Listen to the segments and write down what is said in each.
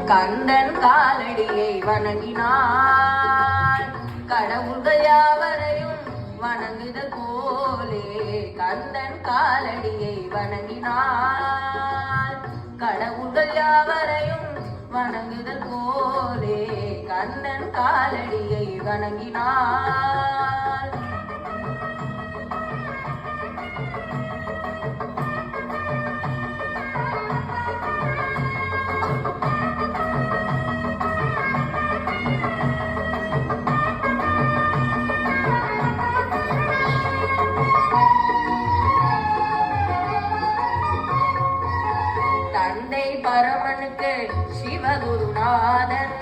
கந்தன் காலடியை வணங்கினார் கடவுள்கள் யாவரையும் வணங்குதல் போலே கந்தன் காலடியை வணங்கினார் கடவுள்கள் யாவரையும் வணங்குதல் போலே கந்தன் காலடியை வணங்கினார். தந்தை பரமனுக்கு சிவகுருநாதன்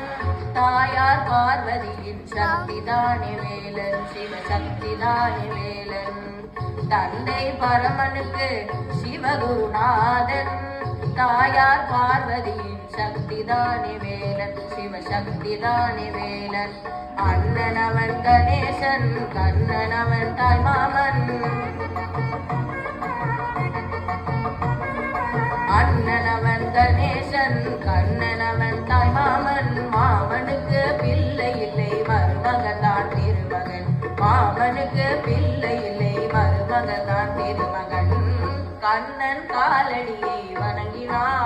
தாயார் பார்வதியின் சக்திதானே வேலன் சிவசக்திதானே வேலன். தந்தை பரமனுக்கு சிவகுருநாதன் தாயார் பார்வதியின் சக்திதானே வேலன் சிவசக்திதானே வேலன். அண்ணனவன் கணேசன் கண்ணனவன் தாய் மாமன் அண்ணனவன் கணேசன் கண்ணனவன் தாய் மாமன். மாமனுக்கு பிள்ளை இல்லை மருமகன் திருமகன் மாமனுக்கு பிள்ளை இல்லை மருமகன் திருமகன். கண்ணன் காலடியை வணங்கினார்.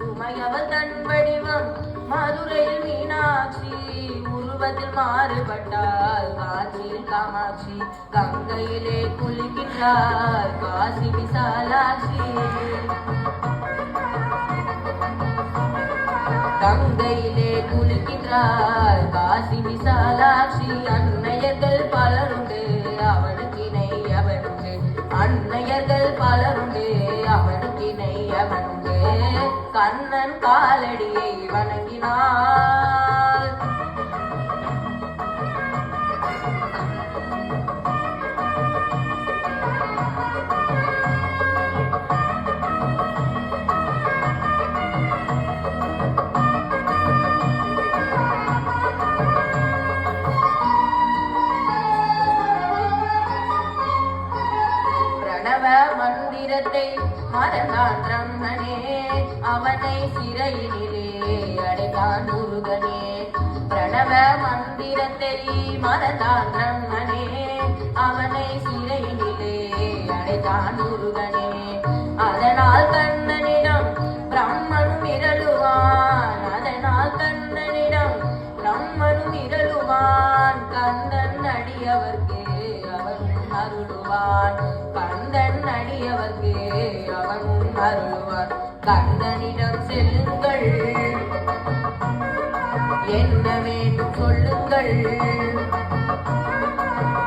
உமையவள் தன் வடிவம் மதுரையில் மீனாட்சி உருவத்தில் மாறுபட்டால் காஞ்சியில் காமாட்சி. கங்கையிலே குளிக்கின்றார் காசி விசாலாட்சி கங்கையிலே குளிக்கின்றார் காசி விசாலாட்சி. அன்னையர்கள் பலருண்டு அவனுக்கினை அவனுண்டு அன்னையர்கள் பலருண்டு அவனுக்கினை அவனுண்டு. கண்ணன் காலடியை வணங்கினார். பிரணவ மந்திரத்தை மறந்தான் பிரம்மனே அவனை சிறையினிலே அடைத்தான் முருகனே. பிரணவ மந்திரத்தை மறந்தான் பிரம்மனே அவனை சிறையினிலே அடைத்தான் முருகனே. அதனால் கண்ணனிடம் பிரம்மனும் இரளுவான் அதனால் கண்ணனிடம் பிரம்மனும் இரளுவான். கந்தன் அடியவர்க்கு அவனும் அருளுவான் கந்தன் அடியவர்க்கு அவனும் அருளுவான். கந்தனிடம் செல்லுங்கள் என்ன வேண்டும் சொல்லுங்கள்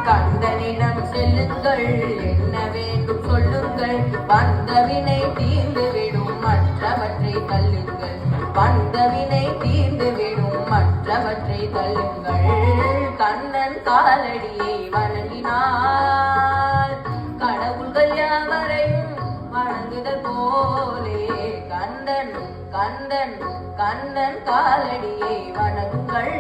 கந்தனிடம் செல்லுங்கள் என்ன வேண்டும் சொல்லுங்கள். வந்தவினை தீர்ந்துவிடும் மற்றவற்றை தள்ளுங்கள் வந்தவினை தீர்ந்துவிடும் மற்றவற்றை தள்ளுங்கள். கண்ணன் காலடியை வணங்கினார் கடவுள்கள் யாவரையும் வணங்குதல் போலே கந்தன் கந்தன் கந்தன் காலடியை வணங்குங்கள்.